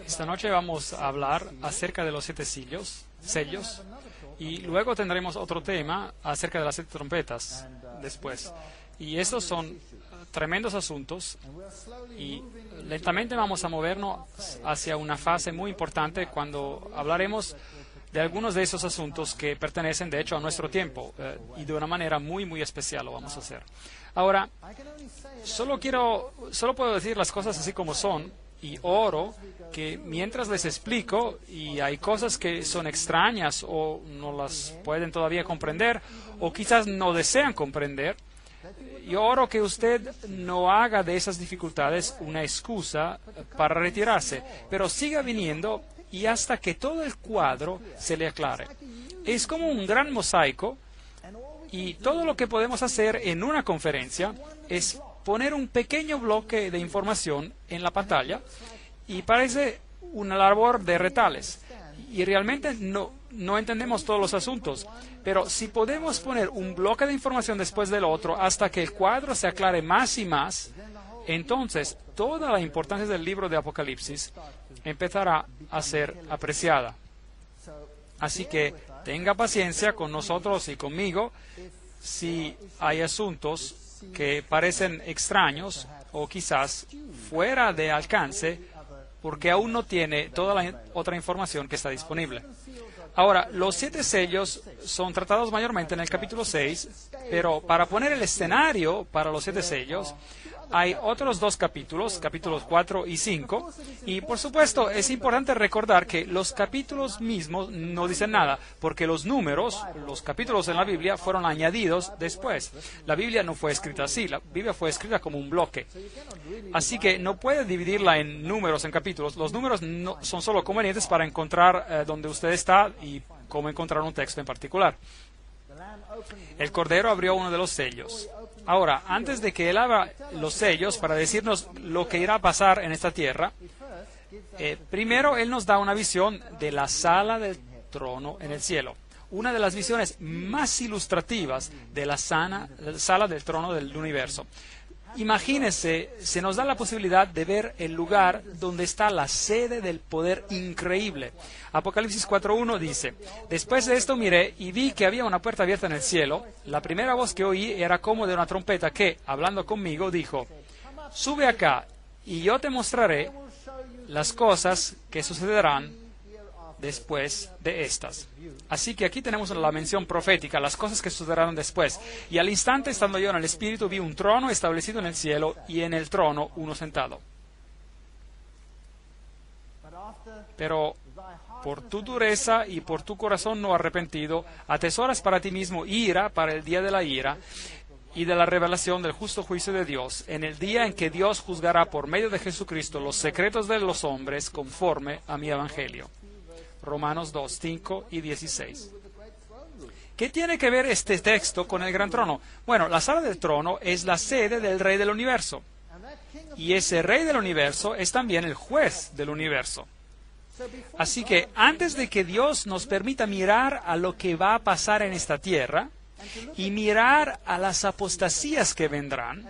Esta noche vamos a hablar acerca de los 7 sellos, y luego tendremos otro tema acerca de las 7 trompetas después. Y estos son tremendos asuntos y lentamente vamos a movernos hacia una fase muy importante cuando hablaremos de algunos de esos asuntos que pertenecen de hecho a nuestro tiempo y de una manera muy muy especial lo vamos a hacer. Ahora, solo puedo decir las cosas así como son. Y oro que mientras les explico y hay cosas que son extrañas o no las pueden todavía comprender o quizás no desean comprender, yo oro que usted no haga de esas dificultades una excusa para retirarse, pero siga viniendo y hasta que todo el cuadro se le aclare. Es como un gran mosaico y todo lo que podemos hacer en una conferencia es poner un pequeño bloque de información en la pantalla y parece una labor de retales. Y realmente no entendemos todos los asuntos, pero si podemos poner un bloque de información después del otro hasta que el cuadro se aclare más y más, entonces toda la importancia del libro de Apocalipsis empezará a ser apreciada. Así que tenga paciencia con nosotros y conmigo si hay asuntos que parecen extraños o quizás fuera de alcance porque aún no tiene toda la otra información que está disponible. Ahora, los 7 sellos son tratados mayormente en el capítulo 6, pero para poner el escenario para los 7 sellos, hay otros 2 capítulos 4 y 5, y por supuesto es importante recordar que los capítulos mismos no dicen nada, porque los capítulos en la Biblia fueron añadidos después. La Biblia no fue escrita así, la Biblia fue escrita como un bloque. Así que no puede dividirla en números, en capítulos. Los números no, son solo convenientes para encontrar dónde usted está y cómo encontrar un texto en particular. El Cordero abrió uno de los sellos. Ahora, antes de que Él abra los sellos para decirnos lo que irá a pasar en esta tierra, primero Él nos da una visión de la sala del trono en el cielo. Una de las visiones más ilustrativas de la sala del trono del universo. Imagínese, se nos da la posibilidad de ver el lugar donde está la sede del poder increíble. Apocalipsis 4.1 dice: Después de esto miré y vi que había una puerta abierta en el cielo. La primera voz que oí era como de una trompeta que, hablando conmigo, dijo: Sube acá y yo te mostraré las cosas que sucederán después de estas. Así que aquí tenemos la mención profética, las cosas que sucederán después. Y al instante, estando yo en el Espíritu, vi un trono establecido en el cielo y en el trono uno sentado. Pero por tu dureza y por tu corazón no arrepentido, atesoras para ti mismo ira para el día de la ira y de la revelación del justo juicio de Dios, en el día en que Dios juzgará por medio de Jesucristo los secretos de los hombres conforme a mi evangelio. Romanos 2, 5 y 16. ¿Qué tiene que ver este texto con el gran trono? Bueno, la sala del trono es la sede del Rey del universo. Y ese Rey del universo es también el juez del universo. Así que antes de que Dios nos permita mirar a lo que va a pasar en esta tierra y mirar a las apostasías que vendrán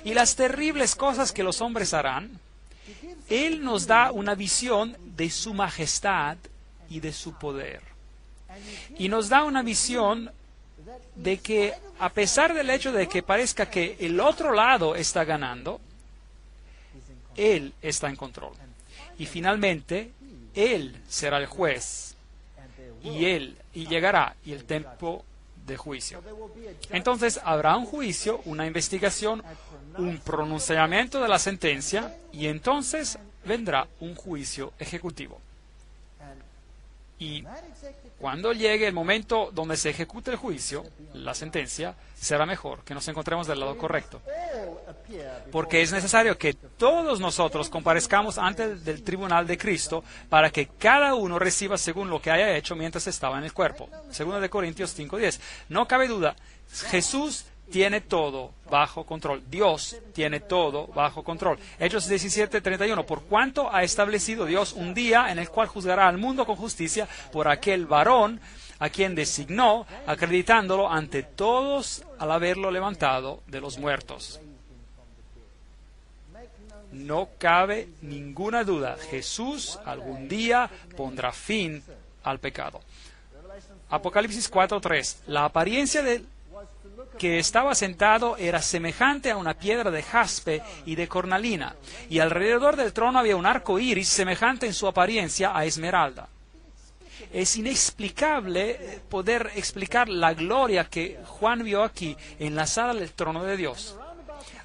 y las terribles cosas que los hombres harán, Él nos da una visión de su majestad y de su poder. Y nos da una visión de que, a pesar del hecho de que parezca que el otro lado está ganando, Él está en control. Y finalmente, Él será el juez. Y llegará y el tiempo de juicio. Entonces habrá un juicio, una investigación, un pronunciamiento de la sentencia, y entonces vendrá un juicio ejecutivo. Y cuando llegue el momento donde se ejecute el juicio, la sentencia, será mejor que nos encontremos del lado correcto. Porque es necesario que todos nosotros comparezcamos ante el tribunal de Cristo para que cada uno reciba según lo que haya hecho mientras estaba en el cuerpo. 2 Corintios 5:10. No cabe duda, Jesús tiene todo bajo control. Dios tiene todo bajo control. Hechos 17:31. Por cuanto ha establecido Dios un día en el cual juzgará al mundo con justicia por aquel varón a quien designó, acreditándolo ante todos al haberlo levantado de los muertos. No cabe ninguna duda, Jesús algún día pondrá fin al pecado. Apocalipsis 4:3. La apariencia del que estaba sentado era semejante a una piedra de jaspe y de cornalina, y alrededor del trono había un arco iris semejante en su apariencia a esmeralda. Es inexplicable poder explicar la gloria que Juan vio aquí en la sala del trono de Dios.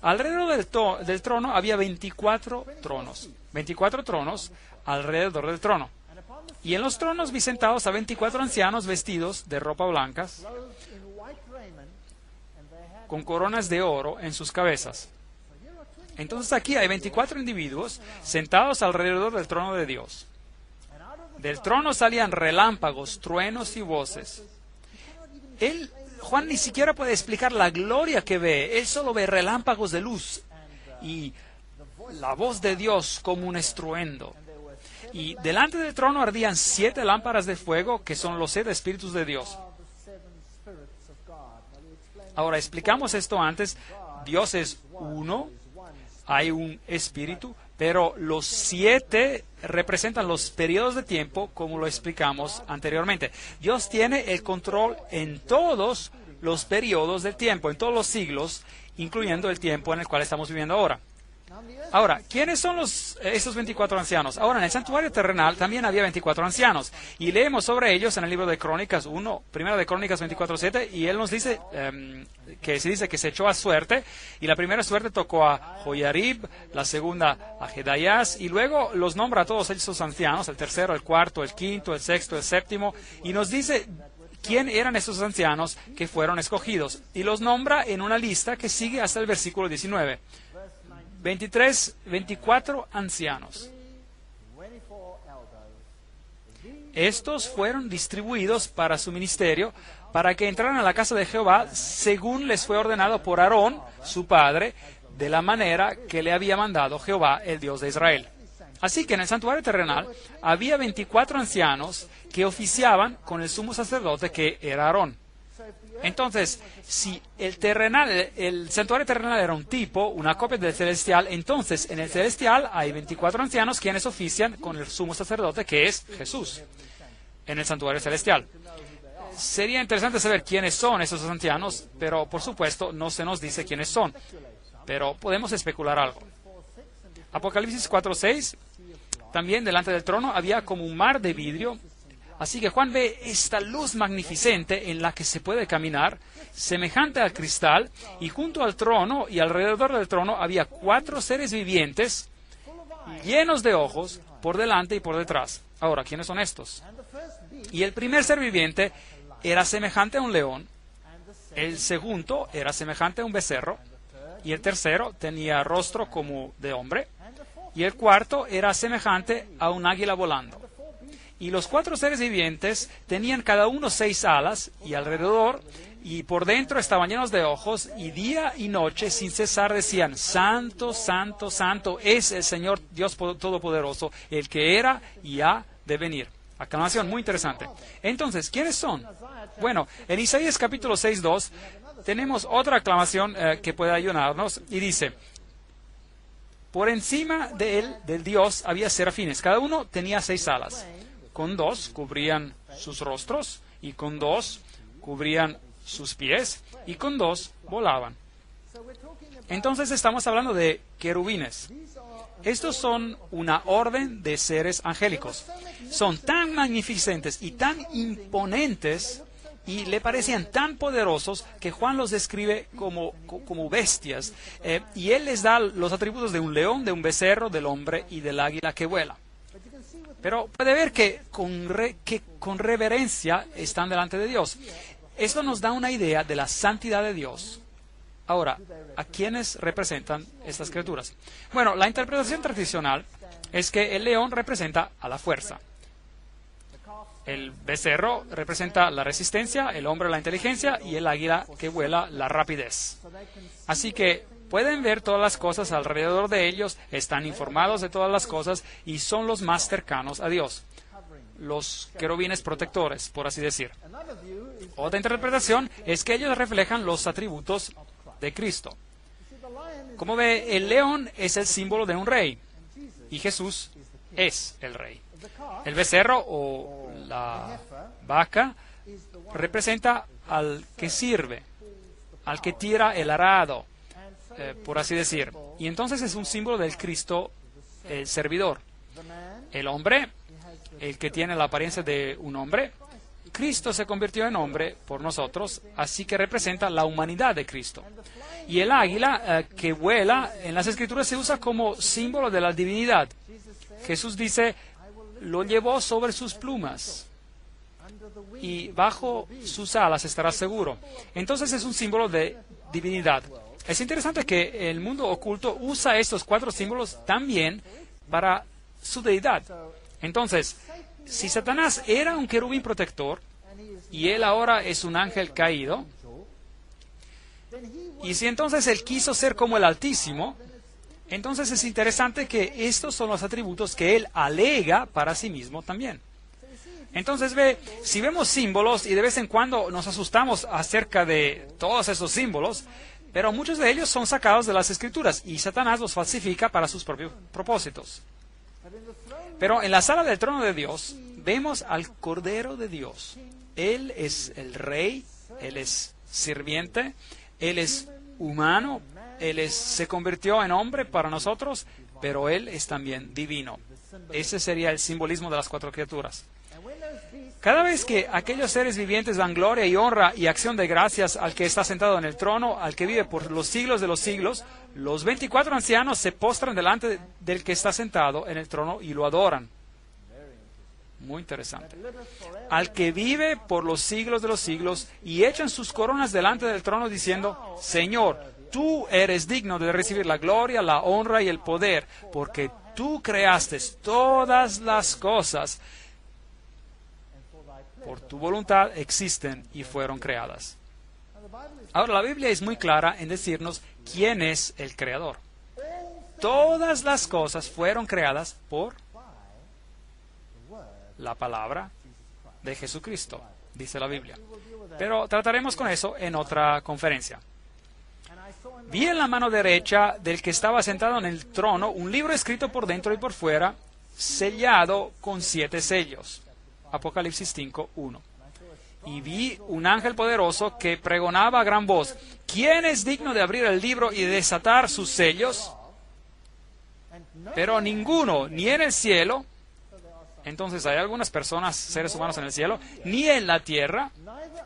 Alrededor del trono había 24 tronos. 24 tronos alrededor del trono. Y en los tronos vi sentados a 24 ancianos vestidos de ropa blancas, con coronas de oro en sus cabezas. Entonces aquí hay 24 individuos sentados alrededor del trono de Dios. Del trono salían relámpagos, truenos y voces. Juan ni siquiera puede explicar la gloria que ve. Él solo ve relámpagos de luz y la voz de Dios como un estruendo. Y delante del trono ardían 7 lámparas de fuego, que son los 7 espíritus de Dios. Ahora, explicamos esto antes. Dios es uno, hay un espíritu, pero los 7 representan los periodos de tiempo, como lo explicamos anteriormente. Dios tiene el control en todos los periodos del tiempo, en todos los siglos, incluyendo el tiempo en el cual estamos viviendo ahora. Ahora, ¿quiénes son esos 24 ancianos? Ahora, en el santuario terrenal también había 24 ancianos, y leemos sobre ellos en el libro de Crónicas 1 de Crónicas 24:7, y él nos dice que se dice que se echó a suerte, y la primera suerte tocó a Joiarib, la segunda a Jedayás, y luego los nombra a todos esos ancianos, el tercero, el cuarto, el quinto, el sexto, el séptimo, y nos dice quién eran esos ancianos que fueron escogidos, y los nombra en una lista que sigue hasta el versículo 19. 24 ancianos. Estos fueron distribuidos para su ministerio, para que entraran a la casa de Jehová, según les fue ordenado por Aarón, su padre, de la manera que le había mandado Jehová, el Dios de Israel. Así que en el santuario terrenal había 24 ancianos que oficiaban con el sumo sacerdote, que era Aarón. Entonces, si el santuario terrenal era un tipo, una copia del celestial, entonces en el celestial hay 24 ancianos quienes ofician con el sumo sacerdote, que es Jesús, en el santuario celestial. Sería interesante saber quiénes son esos ancianos, pero por supuesto no se nos dice quiénes son, pero podemos especular algo. Apocalipsis 4:6, también delante del trono había como un mar de vidrio. Así que Juan ve esta luz magnificente en la que se puede caminar, semejante al cristal, y junto al trono y alrededor del trono había 4 seres vivientes llenos de ojos por delante y por detrás. Ahora, ¿quiénes son estos? Y el primer ser viviente era semejante a un león, El segundo era semejante a un becerro, y el tercero tenía rostro como de hombre, y el cuarto era semejante a un águila volando. Y los 4 seres vivientes tenían cada uno 6 alas, y alrededor y por dentro estaban llenos de ojos, y día y noche sin cesar decían: Santo, Santo, Santo es el Señor Dios Todopoderoso, el que era y ha de venir. Aclamación muy interesante. Entonces, ¿quiénes son? Bueno, en Isaías capítulo 6:2 tenemos otra aclamación que puede ayudarnos, y dice: por encima de él, del Dios, había serafines. Cada uno tenía 6 alas. Con 2 cubrían sus rostros, y con 2 cubrían sus pies, y con 2 volaban. Entonces estamos hablando de querubines. Estos son una orden de seres angélicos. Son tan magnificentes y tan imponentes, y le parecían tan poderosos, que Juan los describe como bestias, y él les da los atributos de un león, de un becerro, del hombre y del águila que vuela. Pero puede ver que con reverencia están delante de Dios. Esto nos da una idea de la santidad de Dios. Ahora, ¿a quiénes representan estas criaturas? Bueno, la interpretación tradicional es que el león representa a la fuerza. El becerro representa la resistencia, el hombre la inteligencia, y el águila que vuela la rapidez. Así que pueden ver todas las cosas alrededor de ellos, están informados de todas las cosas y son los más cercanos a Dios. Los querubines protectores, por así decir. Otra interpretación es que ellos reflejan los atributos de Cristo. Como ve, el león es el símbolo de un rey, y Jesús es el rey. El becerro o la vaca representa al que sirve, al que tira el arado, por así decir. Y entonces es un símbolo del Cristo, el servidor. El hombre, el que tiene la apariencia de un hombre. Cristo se convirtió en hombre por nosotros, así que representa la humanidad de Cristo. Y el águila que vuela, en las Escrituras se usa como símbolo de la divinidad. Jesús dice: lo llevó sobre sus plumas, y bajo sus alas estará seguro. Entonces es un símbolo de divinidad. Es interesante que el mundo oculto usa estos 4 símbolos también para su deidad. Entonces, si Satanás era un querubín protector, y él ahora es un ángel caído, y si entonces él quiso ser como el Altísimo, entonces es interesante que estos son los atributos que él alega para sí mismo también. Entonces si vemos símbolos, y de vez en cuando nos asustamos acerca de todos esos símbolos, pero muchos de ellos son sacados de las Escrituras, y Satanás los falsifica para sus propios propósitos. Pero en la sala del trono de Dios vemos al Cordero de Dios. Él es el Rey, Él es sirviente, Él es humano, Él se convirtió en hombre para nosotros, pero Él es también divino. Ese sería el simbolismo de las 4 criaturas. Cada vez que aquellos seres vivientes dan gloria y honra y acción de gracias al que está sentado en el trono, al que vive por los siglos de los siglos, los 24 ancianos se postran delante del que está sentado en el trono y lo adoran. Muy interesante. Al que vive por los siglos de los siglos, y echan sus coronas delante del trono diciendo: Señor, tú eres digno de recibir la gloria, la honra y el poder, porque tú creaste todas las cosas. Por tu voluntad existen y fueron creadas. Ahora, la Biblia es muy clara en decirnos quién es el Creador. Todas las cosas fueron creadas por la palabra de Jesucristo, dice la Biblia. Pero trataremos con eso en otra conferencia. Vi en la mano derecha del que estaba sentado en el trono un libro escrito por dentro y por fuera, sellado con 7 sellos. Apocalipsis 5:1. Y vi un ángel poderoso que pregonaba a gran voz: ¿quién es digno de abrir el libro y de desatar sus sellos? Pero ninguno, ni en el cielo. Entonces hay algunas personas, seres humanos en el cielo, ni en la tierra,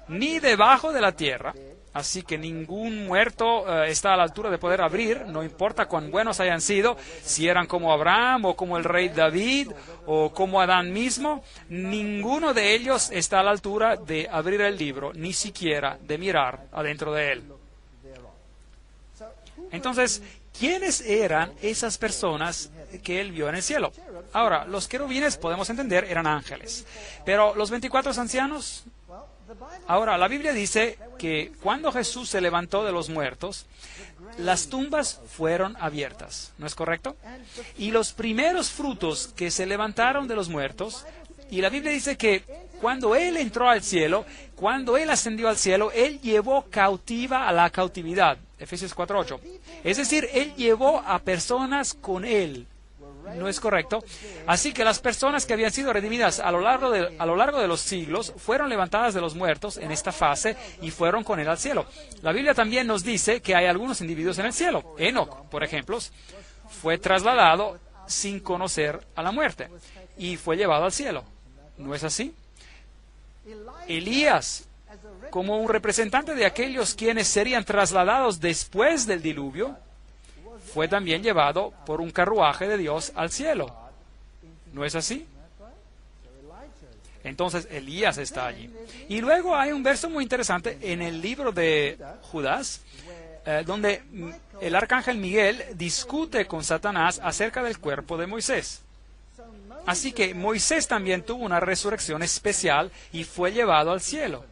ni debajo de la tierra, Así que ningún muerto está a la altura de poder abrir, no importa cuán buenos hayan sido, si eran como Abraham o como el rey David o como Adán mismo, ninguno de ellos está a la altura de abrir el libro, ni siquiera de mirar adentro de él. Entonces, ¿quiénes eran esas personas que él vio en el cielo? Ahora, los querubines, podemos entender, eran ángeles. Pero los 24 ancianos. Ahora, la Biblia dice que cuando Jesús se levantó de los muertos, las tumbas fueron abiertas, ¿no es correcto? Y los primeros frutos que se levantaron de los muertos, y la Biblia dice que cuando Él entró al cielo, cuando Él ascendió al cielo, Él llevó cautiva a la cautividad, Efesios 4:8. Es decir, Él llevó a personas con Él. ¿No es correcto? Así que las personas que habían sido redimidas a lo largo de los siglos fueron levantadas de los muertos en esta fase y fueron con él al cielo. La Biblia también nos dice que hay algunos individuos en el cielo. Enoc, por ejemplo, fue trasladado sin conocer a la muerte y fue llevado al cielo. ¿No es así? Elías, como un representante de aquellos quienes serían trasladados después del diluvio, fue también llevado por un carruaje de Dios al cielo. ¿No es así? Entonces Elías está allí. Y luego hay un verso muy interesante en el libro de Judas, donde el arcángel Miguel discute con Satanás acerca del cuerpo de Moisés. Así que Moisés también tuvo una resurrección especial y fue llevado al cielo.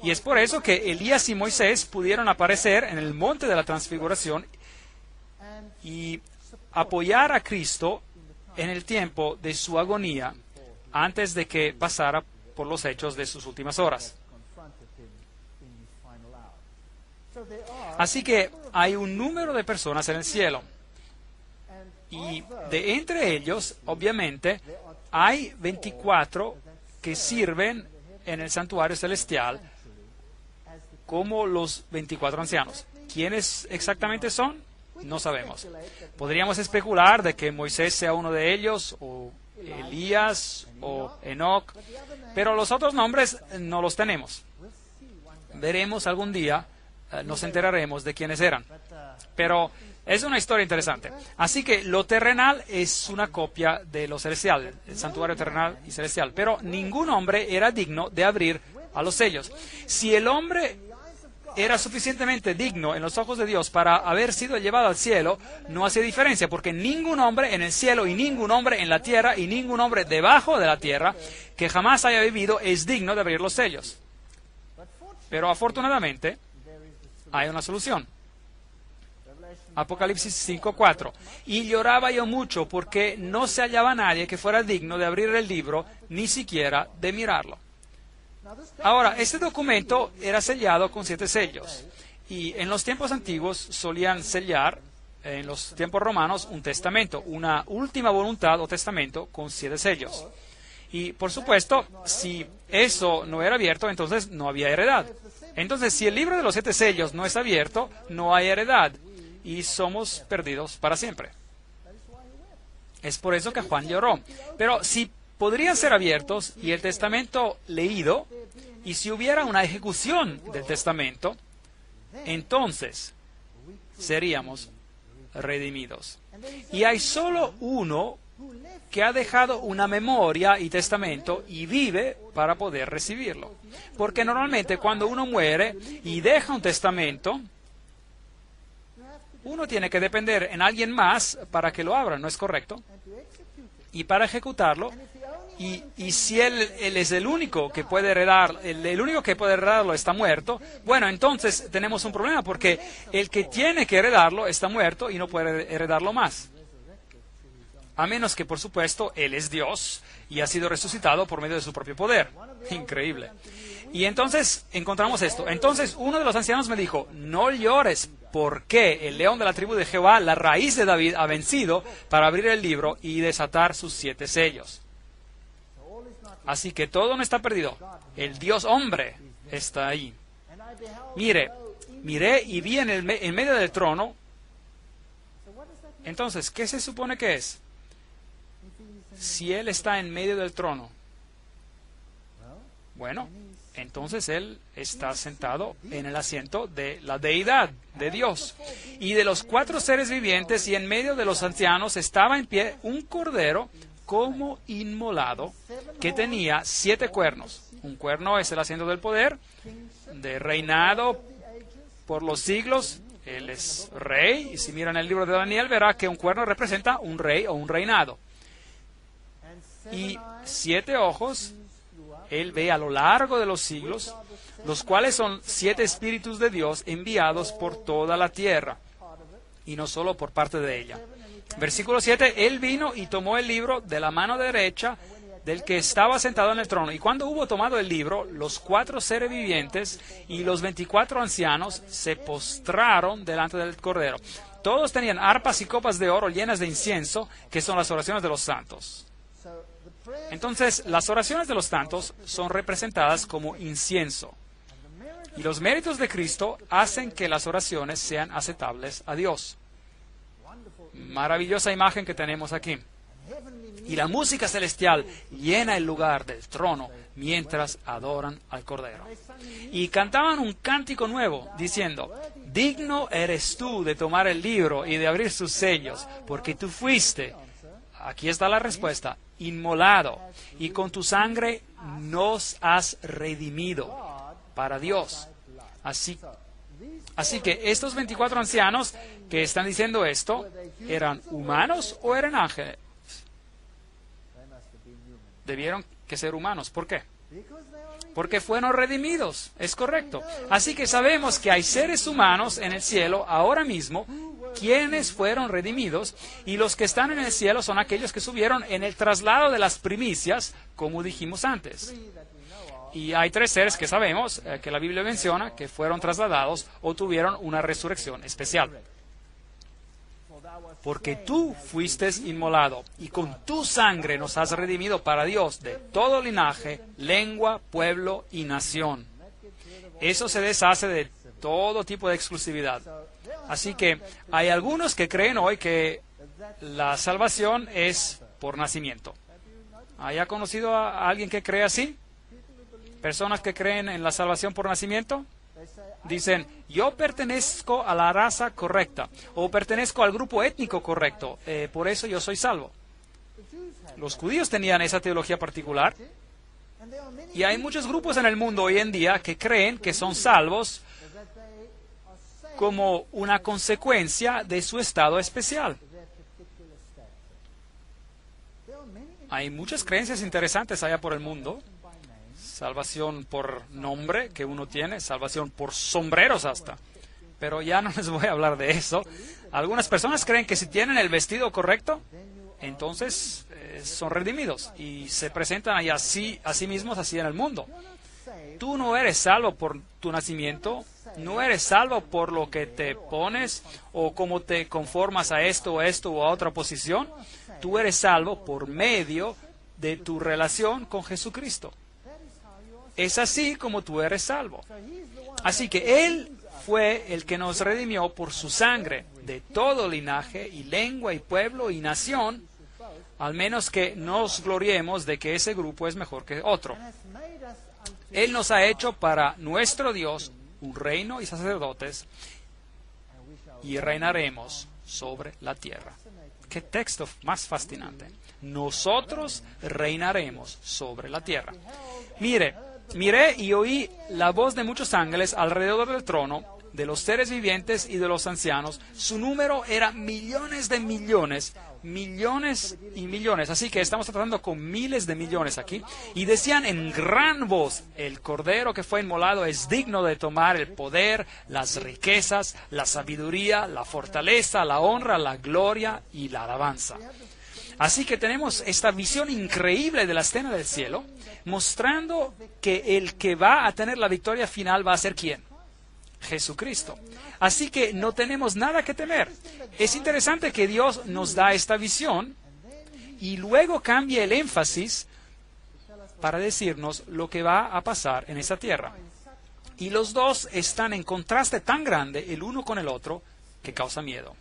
Y es por eso que Elías y Moisés pudieron aparecer en el monte de la transfiguración y apoyar a Cristo en el tiempo de su agonía antes de que pasara por los hechos de sus últimas horas. Así que hay un número de personas en el cielo. Y de entre ellos, obviamente, hay 24 que sirven en el santuario celestial como los 24 ancianos. ¿Quiénes exactamente son? No sabemos. Podríamos especular de que Moisés sea uno de ellos, o Elías, o Enoc, pero los otros nombres no los tenemos. Veremos algún día, nos enteraremos de quiénes eran. Pero es una historia interesante. Así que lo terrenal es una copia de lo celestial, el santuario terrenal y celestial. Pero ningún hombre era digno de abrir a los sellos. Si el hombre era suficientemente digno en los ojos de Dios para haber sido llevado al cielo, no hace diferencia, porque ningún hombre en el cielo y ningún hombre en la tierra y ningún hombre debajo de la tierra que jamás haya vivido es digno de abrir los sellos. Pero afortunadamente hay una solución. Apocalipsis 5:4. Y lloraba yo mucho porque no se hallaba nadie que fuera digno de abrir el libro, ni siquiera de mirarlo. Ahora, este documento era sellado con 7 sellos. Y en los tiempos antiguos solían sellar, en los tiempos romanos, un testamento, una última voluntad o testamento con 7 sellos. Y, por supuesto, si eso no era abierto, entonces no había heredad. Entonces, si el libro de los 7 sellos no es abierto, no hay heredad. Y somos perdidos para siempre. Es por eso que Juan lloró. Pero si podrían ser abiertos y el testamento leído, y si hubiera una ejecución del testamento, entonces seríamos redimidos. Y hay solo uno que ha dejado una memoria y testamento y vive para poder recibirlo. Porque normalmente cuando uno muere y deja un testamento, uno tiene que depender en alguien más para que lo abra, ¿no es correcto? Y para ejecutarlo, y si él es el único que puede heredar, el único que puede heredarlo está muerto, bueno, entonces tenemos un problema porque el que tiene que heredarlo está muerto y no puede heredarlo más. A menos que, por supuesto, Él es Dios y ha sido resucitado por medio de su propio poder. Increíble. Y entonces encontramos esto. Entonces uno de los ancianos me dijo, no llores, porque el león de la tribu de Jehová, la raíz de David, ha vencido para abrir el libro y desatar sus 7 sellos. Así que todo no está perdido. El Dios hombre está ahí. Miré y vi en medio del trono. Entonces, ¿qué se supone que es? Si Él está en medio del trono. Bueno, entonces Él está sentado en el asiento de la deidad, de Dios. Y de los 4 seres vivientes y en medio de los ancianos estaba en pie un cordero como inmolado que tenía 7 cuernos. Un cuerno es el asiento del poder, de reinado por los siglos. Él es rey, y si miran el libro de Daniel verá que un cuerno representa un rey o un reinado. Y 7 ojos, Él ve a lo largo de los siglos, los cuales son 7 espíritus de Dios enviados por toda la tierra, y no solo por parte de ella. Versículo 7, Él vino y tomó el libro de la mano derecha del que estaba sentado en el trono. Y cuando hubo tomado el libro, los 4 seres vivientes y los 24 ancianos se postraron delante del Cordero. Todos tenían arpas y copas de oro llenas de incienso, que son las oraciones de los santos. Entonces, las oraciones de los santos son representadas como incienso. Y los méritos de Cristo hacen que las oraciones sean aceptables a Dios. Maravillosa imagen que tenemos aquí. Y la música celestial llena el lugar del trono mientras adoran al Cordero. Y cantaban un cántico nuevo, diciendo: digno eres tú de tomar el libro y de abrir sus sellos, porque tú fuiste, aquí está la respuesta, inmolado, y con tu sangre nos has redimido para Dios. Así que estos 24 ancianos que están diciendo esto, ¿eran humanos o eran ángeles? Debieron que ser humanos. ¿Por qué? Porque fueron redimidos. Es correcto. Así que sabemos que hay seres humanos en el cielo ahora mismo quienes fueron redimidos, y los que están en el cielo son aquellos que subieron en el traslado de las primicias, como dijimos antes. Y hay 3 seres que sabemos, que la Biblia menciona, que fueron trasladados o tuvieron una resurrección especial. Porque tú fuiste inmolado, y con tu sangre nos has redimido para Dios de todo linaje, lengua, pueblo y nación. Eso se deshace de todo tipo de exclusividad. Así que hay algunos que creen hoy que la salvación es por nacimiento. ¿Haya conocido a alguien que cree así? Personas que creen en la salvación por nacimiento dicen: yo pertenezco a la raza correcta, o pertenezco al grupo étnico correcto, por eso yo soy salvo. Los judíos tenían esa teología particular, y hay muchos grupos en el mundo hoy en día que creen que son salvos como una consecuencia de su estado especial. Hay muchas creencias interesantes allá por el mundo. Salvación por nombre que uno tiene, salvación por sombreros hasta. Pero ya no les voy a hablar de eso. Algunas personas creen que si tienen el vestido correcto, entonces son redimidos y se presentan ahí así, a sí mismos así en el mundo. Tú no eres salvo por tu nacimiento, no eres salvo por lo que te pones o cómo te conformas a esto o a otra posición. Tú eres salvo por medio de tu relación con Jesucristo. Es así como tú eres salvo. Así que Él fue el que nos redimió por su sangre de todo linaje y lengua y pueblo y nación, al menos que nos gloriemos de que ese grupo es mejor que otro. Él nos ha hecho para nuestro Dios un reino y sacerdotes, y reinaremos sobre la tierra. ¡Qué texto más fascinante! Nosotros reinaremos sobre la tierra. Miré y oí la voz de muchos ángeles alrededor del trono, de los seres vivientes y de los ancianos. Su número era millones de millones, millones y millones. Así que estamos tratando con miles de millones aquí. Y decían en gran voz: el Cordero que fue inmolado es digno de tomar el poder, las riquezas, la sabiduría, la fortaleza, la honra, la gloria y la alabanza. Así que tenemos esta visión increíble de la escena del cielo, mostrando que el que va a tener la victoria final va a ser ¿quién? Jesucristo. Así que no tenemos nada que temer. Es interesante que Dios nos da esta visión y luego cambia el énfasis para decirnos lo que va a pasar en esa tierra. Y los dos están en contraste tan grande el uno con el otro que causa miedo.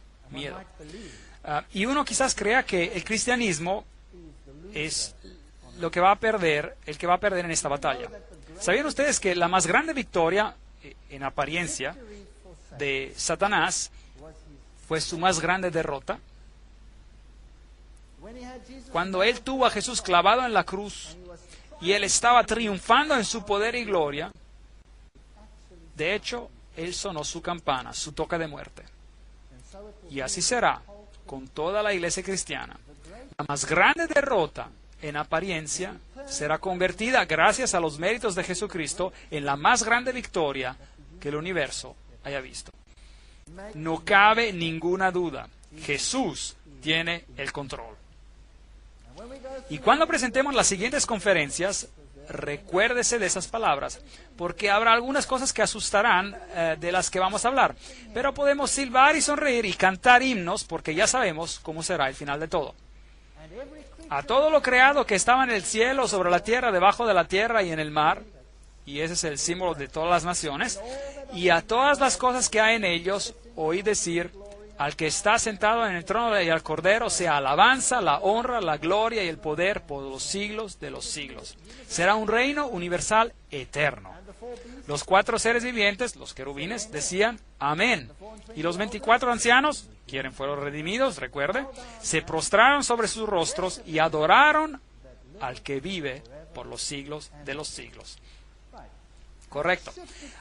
Y uno quizás crea que el cristianismo es lo que va a perder, el que va a perder en esta batalla. ¿Sabían ustedes que la más grande victoria, en apariencia, de Satanás fue su más grande derrota? Cuando él tuvo a Jesús clavado en la cruz y él estaba triunfando en su poder y gloria, de hecho, él sonó su campana, su toque de muerte. Y así será con toda la iglesia cristiana. La más grande derrota, en apariencia, será convertida, gracias a los méritos de Jesucristo, en la más grande victoria que el universo haya visto. No cabe ninguna duda. Jesús tiene el control. Y cuando presentemos las siguientes conferencias, recuérdese de esas palabras, porque habrá algunas cosas que asustarán de las que vamos a hablar. Pero podemos silbar y sonreír y cantar himnos, porque ya sabemos cómo será el final de todo. A todo lo creado que estaba en el cielo, sobre la tierra, debajo de la tierra y en el mar, y ese es el símbolo de todas las naciones, y a todas las cosas que hay en ellos, oí decir: al que está sentado en el trono y al Cordero sea alabanza, la honra, la gloria y el poder por los siglos de los siglos. Será un reino universal eterno. Los 4 seres vivientes, los querubines, decían amén. Y los 24 ancianos, quienes fueron redimidos, recuerde, se prostraron sobre sus rostros y adoraron al que vive por los siglos de los siglos. Correcto.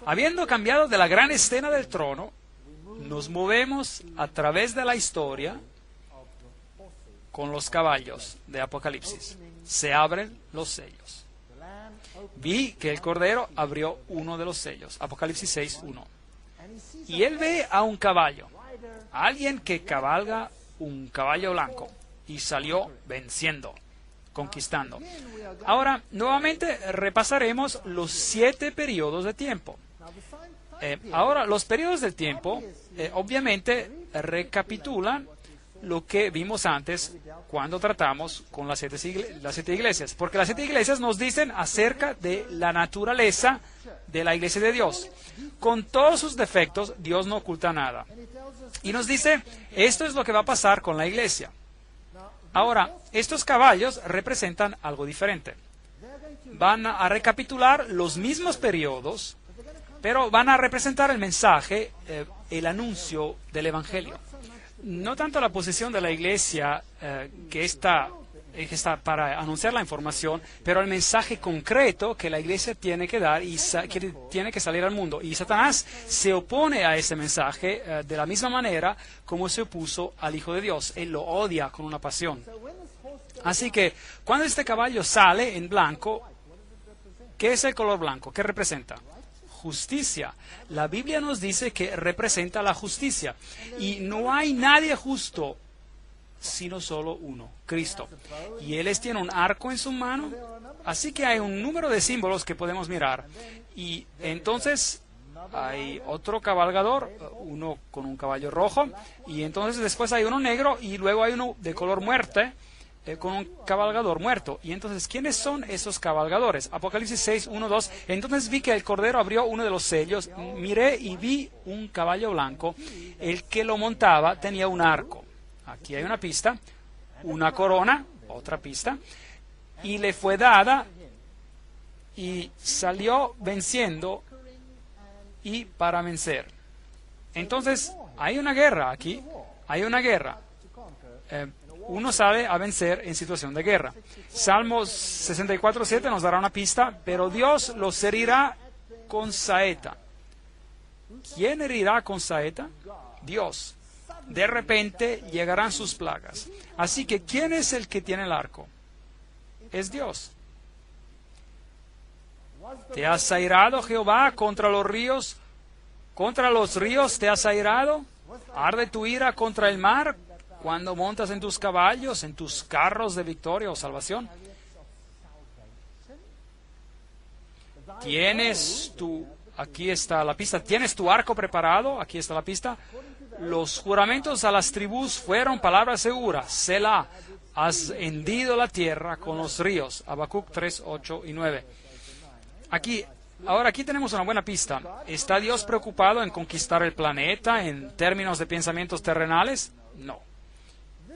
Habiendo cambiado de la gran escena del trono, nos movemos a través de la historia con los caballos de Apocalipsis. Se abren los sellos. Vi que el Cordero abrió uno de los sellos. Apocalipsis 6:1. Y él ve a un caballo, a alguien que cabalga un caballo blanco, y salió venciendo, conquistando. Ahora, nuevamente repasaremos los 7 periodos de tiempo. Ahora, los periodos del tiempo, obviamente, recapitulan lo que vimos antes cuando tratamos con las 7 iglesias. Porque las 7 iglesias nos dicen acerca de la naturaleza de la iglesia de Dios. Con todos sus defectos, Dios no oculta nada. Y nos dice, esto es lo que va a pasar con la iglesia. Ahora, estos caballos representan algo diferente. Van a recapitular los mismos periodos, pero van a representar el mensaje, el anuncio del Evangelio. No tanto la posición de la iglesia que está para anunciar la información, pero el mensaje concreto que la iglesia tiene que dar y que tiene que salir al mundo. Y Satanás se opone a ese mensaje de la misma manera como se opuso al Hijo de Dios. Él lo odia con una pasión. Así que cuando este caballo sale en blanco, ¿qué es el color blanco? ¿Qué representa? Justicia. La Biblia nos dice que representa la justicia. Y no hay nadie justo, sino solo uno, Cristo. Y Él tiene un arco en su mano. Así que hay un número de símbolos que podemos mirar. Y entonces hay otro cabalgador, uno con un caballo rojo. Y entonces después hay uno negro y luego hay uno de color muerte, con un cabalgador muerto. Y entonces, ¿quiénes son esos cabalgadores? Apocalipsis 6, 1, 2. Entonces vi que el Cordero abrió uno de los sellos, miré y vi un caballo blanco. El que lo montaba tenía un arco. Aquí hay una pista, una corona, otra pista, y le fue dada y salió venciendo y para vencer. Entonces, hay una guerra aquí, hay una guerra. Uno sale a vencer en situación de guerra. Salmos 64:7 nos dará una pista, pero Dios los herirá con saeta. ¿Quién herirá con saeta? Dios. De repente llegarán sus plagas. Así que, ¿quién es el que tiene el arco? Es Dios. ¿Te has airado, Jehová, contra los ríos? ¿Contra los ríos te has airado? ¿Arde tu ira contra el mar? Cuando montas en tus caballos, en tus carros de victoria o salvación. Aquí está la pista, ¿tienes tu arco preparado? Aquí está la pista. Los juramentos a las tribus fueron palabras seguras. Selah, has hendido la tierra con los ríos. Habacuc 3, 8 y 9. Ahora aquí tenemos una buena pista. ¿Está Dios preocupado en conquistar el planeta en términos de pensamientos terrenales? No.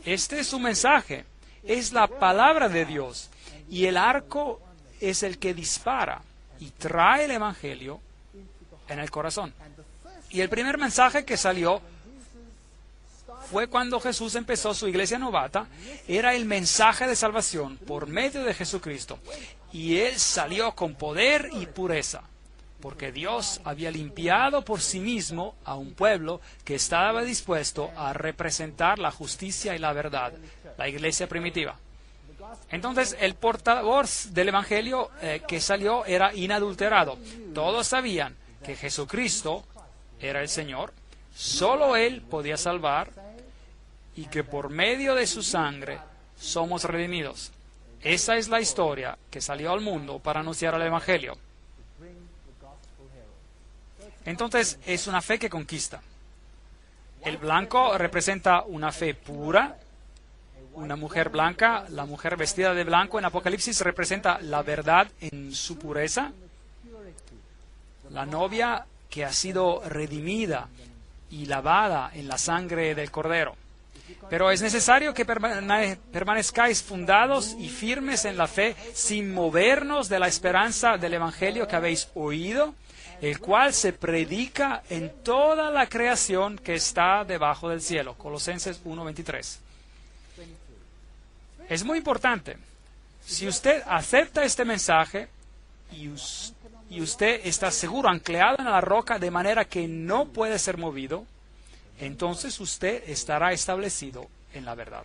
Este es su mensaje. Es la palabra de Dios. Y el arco es el que dispara. y trae el Evangelio en el corazón. Y el primer mensaje que salió fue cuando Jesús empezó su iglesia novata, era el mensaje de salvación por medio de Jesucristo. Y Él salió con poder y pureza, porque Dios había limpiado por sí mismo a un pueblo que estaba dispuesto a representar la justicia y la verdad, la iglesia primitiva. Entonces, el portavoz del Evangelio que salió era inadulterado. Todos sabían que Jesucristo era el Señor, solo Él podía salvar, y que por medio de su sangre somos redimidos. Esa es la historia que salió al mundo para anunciar el Evangelio. Entonces, es una fe que conquista. El blanco representa una fe pura. Una mujer blanca, la mujer vestida de blanco en Apocalipsis representa la verdad en su pureza. La novia que ha sido redimida y lavada en la sangre del Cordero. Pero es necesario que permanezcáis fundados y firmes en la fe, sin movernos de la esperanza del Evangelio que habéis oído, el cual se predica en toda la creación que está debajo del cielo. Colosenses 1:23. Es muy importante. Si usted acepta este mensaje y usted está seguro, anclado en la roca de manera que no puede ser movido, entonces usted estará establecido en la verdad.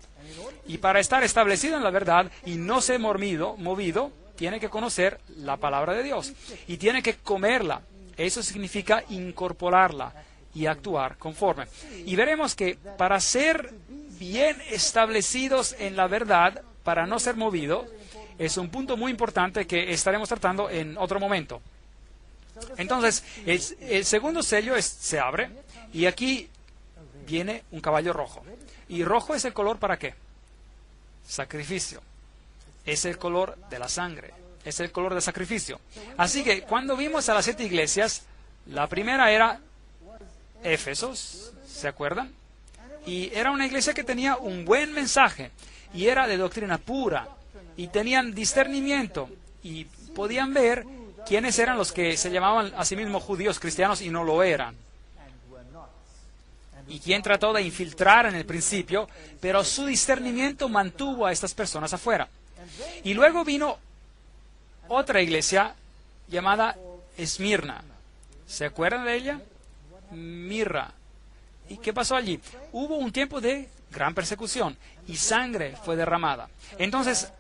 Y para estar establecido en la verdad y no ser movido, tiene que conocer la palabra de Dios y tiene que comerla. Eso significa incorporarla y actuar conforme. Y veremos que para ser bien establecidos en la verdad, para no ser movidos, es un punto muy importante que estaremos tratando en otro momento. Entonces, el segundo sello se abre y aquí viene un caballo rojo. ¿Y rojo es el color para qué? Sacrificio. Es el color de la sangre. Es el color de sacrificio. Así que cuando vimos a las 7 iglesias, la primera era Éfesos, ¿se acuerdan? Y era una iglesia que tenía un buen mensaje y era de doctrina pura y tenían discernimiento y podían ver quiénes eran los que se llamaban a sí mismos judíos cristianos y no lo eran. Y quien trató de infiltrar en el principio, pero su discernimiento mantuvo a estas personas afuera. Y luego vino otra iglesia llamada Esmirna. ¿Se acuerdan de ella? Mirra. ¿Y qué pasó allí? Hubo un tiempo de gran persecución y sangre fue derramada. Entonces,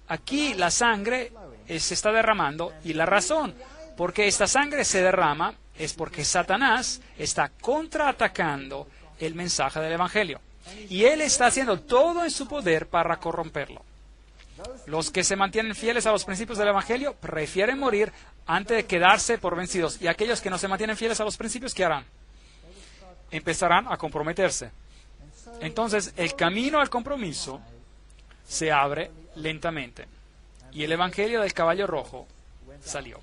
aquí la sangre se está derramando y la razón por qué esta sangre se derrama es porque Satanás está contraatacando el mensaje del Evangelio. Y él está haciendo todo en su poder para corromperlo. Los que se mantienen fieles a los principios del Evangelio prefieren morir antes de quedarse por vencidos. Y aquellos que no se mantienen fieles a los principios, ¿qué harán? Empezarán a comprometerse. Entonces, el camino al compromiso se abre lentamente. Y el Evangelio del caballo rojo salió.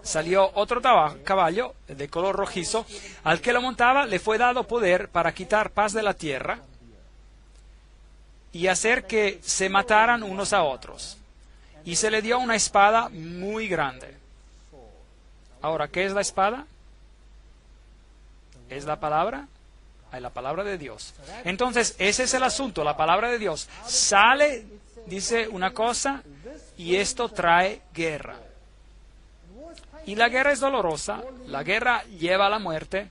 Salió otro caballo de color rojizo. Al que lo montaba le fue dado poder para quitar paz de la tierra y hacer que se mataran unos a otros. Y se le dio una espada muy grande. Ahora, ¿qué es la espada? ¿Es la palabra? Hay la palabra de Dios. Entonces, ese es el asunto, la palabra de Dios. Sale, dice una cosa, y esto trae guerra. Y la guerra es dolorosa, la guerra lleva a la muerte,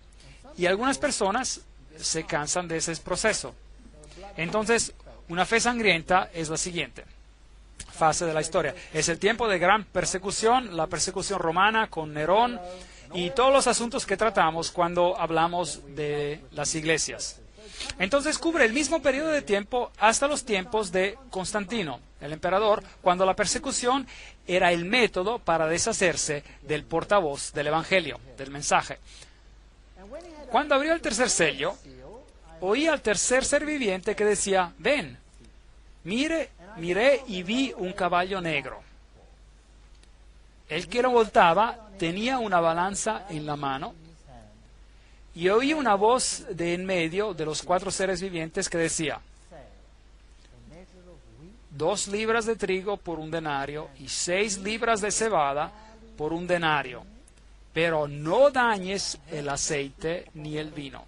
y algunas personas se cansan de ese proceso. Entonces, una fe sangrienta es la siguiente fase de la historia. Es el tiempo de gran persecución, la persecución romana con Nerón y todos los asuntos que tratamos cuando hablamos de las iglesias. Entonces cubre el mismo periodo de tiempo hasta los tiempos de Constantino, el emperador, cuando la persecución era el método para deshacerse del portavoz del Evangelio, del mensaje. Cuando abrió el tercer sello, oí al tercer ser viviente que decía: ven, miré y vi un caballo negro. El que lo voltaba tenía una balanza en la mano, y oí una voz de en medio de los 4 seres vivientes que decía: 2 libras de trigo por 1 denario, y 6 libras de cebada por un denario, pero no dañes el aceite ni el vino.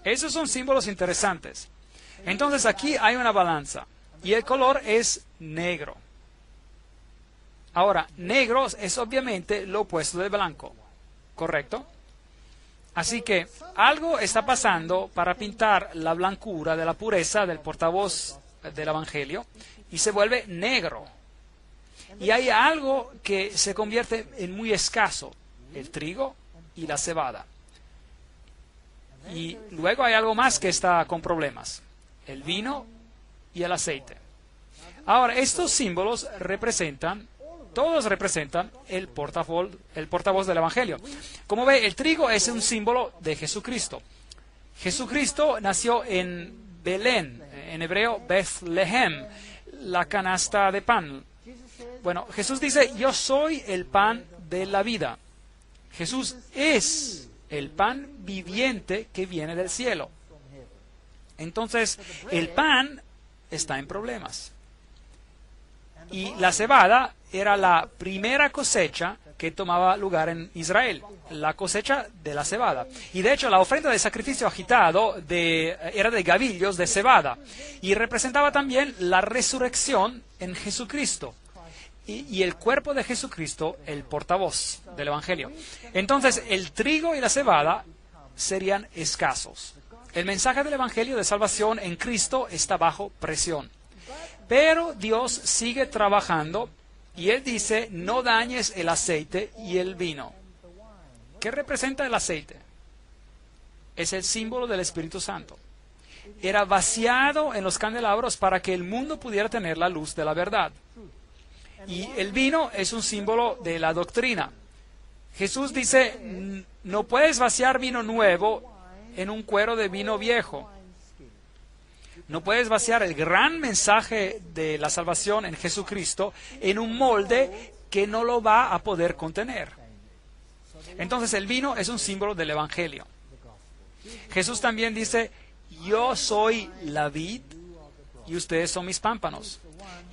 Esos son símbolos interesantes. Entonces aquí hay una balanza y el color es negro. Ahora, negro es obviamente lo opuesto de blanco, ¿correcto? Así que algo está pasando para pintar la blancura de la pureza del portavoz del Evangelio y se vuelve negro. Y hay algo que se convierte en muy escaso, el trigo y la cebada. Y luego hay algo más que está con problemas, el vino y el aceite. Ahora, estos símbolos todos representan el portavoz del Evangelio. Como ve, el trigo es un símbolo de Jesucristo. Jesucristo nació en Belén, en hebreo Bethlehem, la canasta de pan. Bueno, Jesús dice, yo soy el pan de la vida. Jesús es el pan viviente que viene del cielo. Entonces, el pan está en problemas. Y la cebada era la primera cosecha que tomaba lugar en Israel, la cosecha de la cebada. Y de hecho, la ofrenda de sacrificio agitado era de gavillos de cebada y representaba también la resurrección en Jesucristo. Y el cuerpo de Jesucristo, el portavoz del Evangelio. Entonces, el trigo y la cebada serían escasos. El mensaje del Evangelio de salvación en Cristo está bajo presión. Pero Dios sigue trabajando y Él dice, no dañes el aceite y el vino. ¿Qué representa el aceite? Es el símbolo del Espíritu Santo. Era vaciado en los candelabros para que el mundo pudiera tener la luz de la verdad. Y el vino es un símbolo de la doctrina. Jesús dice, no puedes vaciar vino nuevo en un cuero de vino viejo. No puedes vaciar el gran mensaje de la salvación en Jesucristo en un molde que no lo va a poder contener. Entonces el vino es un símbolo del Evangelio. Jesús también dice, yo soy la vid y ustedes son mis pámpanos.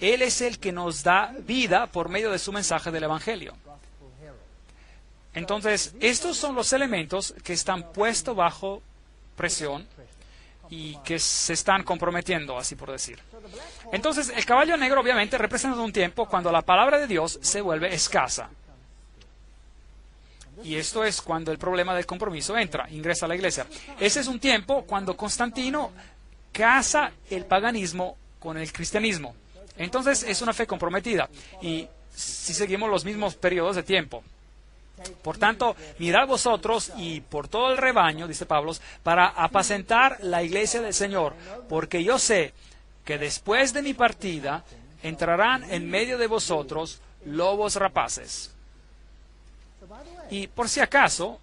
Él es el que nos da vida por medio de su mensaje del Evangelio. Entonces, estos son los elementos que están puestos bajo presión y que se están comprometiendo, así por decir. Entonces, el caballo negro obviamente representa un tiempo cuando la palabra de Dios se vuelve escasa. Y esto es cuando el problema del compromiso ingresa a la iglesia. Ese es un tiempo cuando Constantino casa el paganismo con el cristianismo. Entonces es una fe comprometida y si seguimos los mismos periodos de tiempo. Por tanto, mirad vosotros y por todo el rebaño, dice Pablo, para apacentar la iglesia del Señor, porque yo sé que después de mi partida entrarán en medio de vosotros lobos rapaces. Y por si acaso,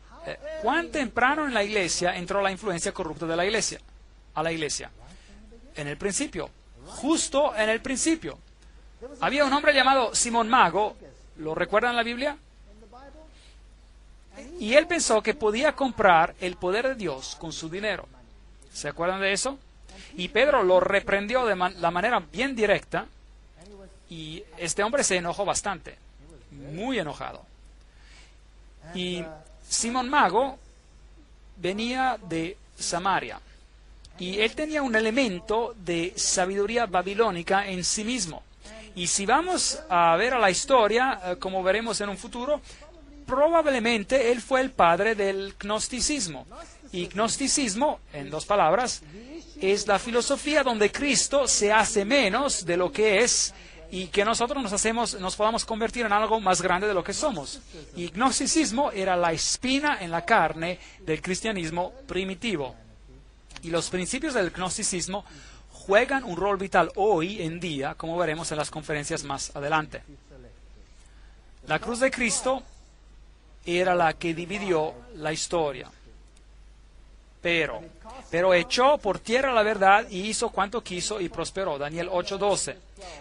¿cuán temprano en la iglesia entró la influencia corrupta de la iglesia? A la iglesia. En el principio. Justo en el principio. Había un hombre llamado Simón Mago, ¿lo recuerdan en la Biblia? Y él pensó que podía comprar el poder de Dios con su dinero. ¿Se acuerdan de eso? Y Pedro lo reprendió de la manera bien directa y este hombre se enojó bastante, muy enojado. Y Simón Mago venía de Samaria. Y él tenía un elemento de sabiduría babilónica en sí mismo. Y si vamos a ver a la historia, como veremos en un futuro, probablemente él fue el padre del gnosticismo. Y gnosticismo, en dos palabras, es la filosofía donde Cristo se hace menos de lo que es y que nosotros nos podamos convertir en algo más grande de lo que somos. Y gnosticismo era la espina en la carne del cristianismo primitivo. Y los principios del gnosticismo juegan un rol vital hoy en día, como veremos en las conferencias más adelante. La cruz de Cristo era la que dividió la historia. Pero echó por tierra la verdad y hizo cuanto quiso y prosperó. Daniel 8:12.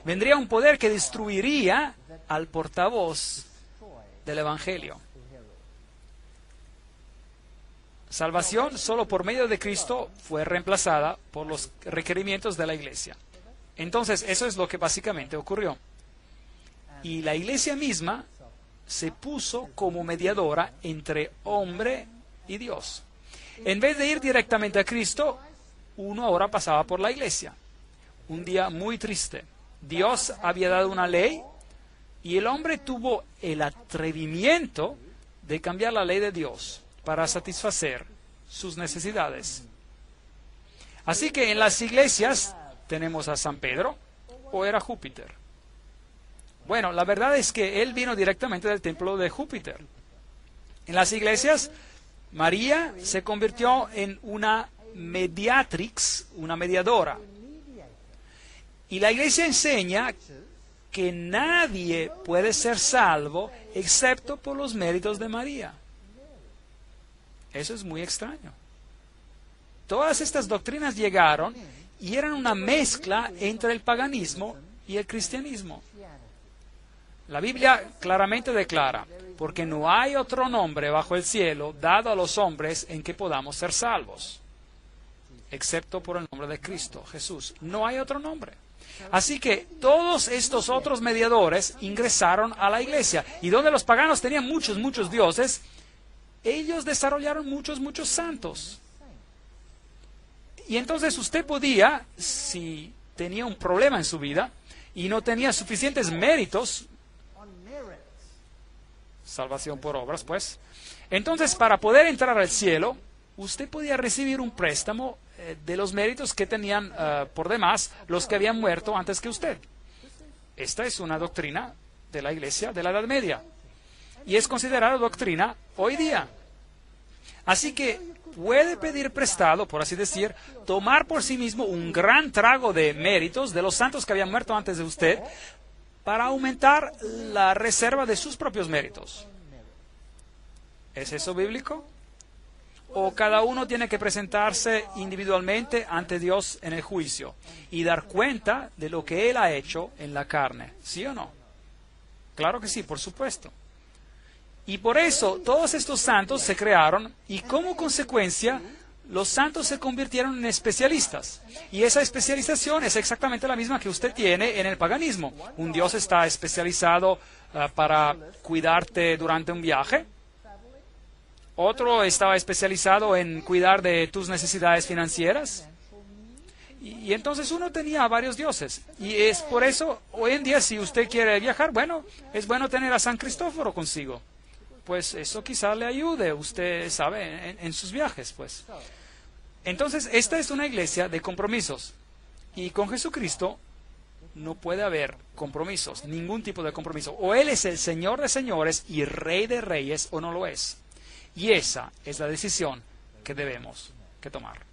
Vendría un poder que destruiría al portavoz del Evangelio. Salvación solo por medio de Cristo fue reemplazada por los requerimientos de la iglesia. Entonces, eso es lo que básicamente ocurrió. Y la iglesia misma se puso como mediadora entre hombre y Dios. En vez de ir directamente a Cristo, uno ahora pasaba por la iglesia. Un día muy triste. Dios había dado una ley y el hombre tuvo el atrevimiento de cambiar la ley de Dios para satisfacer sus necesidades. Así que en las iglesias tenemos a San Pedro, o era Júpiter. Bueno, la verdad es que él vino directamente del templo de Júpiter. En las iglesias, María se convirtió en una mediatrix, una mediadora. Y la iglesia enseña que nadie puede ser salvo excepto por los méritos de María. Eso es muy extraño. Todas estas doctrinas llegaron y eran una mezcla entre el paganismo y el cristianismo. La Biblia claramente declara, porque no hay otro nombre bajo el cielo dado a los hombres en que podamos ser salvos, excepto por el nombre de Cristo, Jesús. No hay otro nombre. Así que todos estos otros mediadores ingresaron a la iglesia. Y donde los paganos tenían muchos dioses, ellos desarrollaron muchos santos. Y entonces usted podía, si tenía un problema en su vida y no tenía suficientes méritos, salvación por obras, pues, entonces para poder entrar al cielo, usted podía recibir un préstamo de los méritos que tenían por demás los que habían muerto antes que usted. Esta es una doctrina de la iglesia de la Edad Media y es considerada doctrina hoy día. Así que puede pedir prestado, por así decir, tomar por sí mismo un gran trago de méritos de los santos que habían muerto antes de usted para aumentar la reserva de sus propios méritos. ¿Es eso bíblico? ¿O cada uno tiene que presentarse individualmente ante Dios en el juicio y dar cuenta de lo que Él ha hecho en la carne? ¿Sí o no? Claro que sí, por supuesto. Y por eso todos estos santos se crearon y como consecuencia los santos se convirtieron en especialistas. Y esa especialización es exactamente la misma que usted tiene en el paganismo. Un Dios está especializado para cuidarte durante un viaje. Otro estaba especializado en cuidar de tus necesidades financieras. Y entonces uno tenía varios dioses. Y es por eso, hoy en día, si usted quiere viajar, bueno, es bueno tener a San Cristóforo consigo. Pues eso quizá le ayude, usted sabe, en sus viajes, pues. Entonces, esta es una iglesia de compromisos. Y con Jesucristo no puede haber compromisos, ningún tipo de compromiso. O Él es el Señor de señores y Rey de reyes, o no lo es. Y esa es la decisión que debemos que tomar.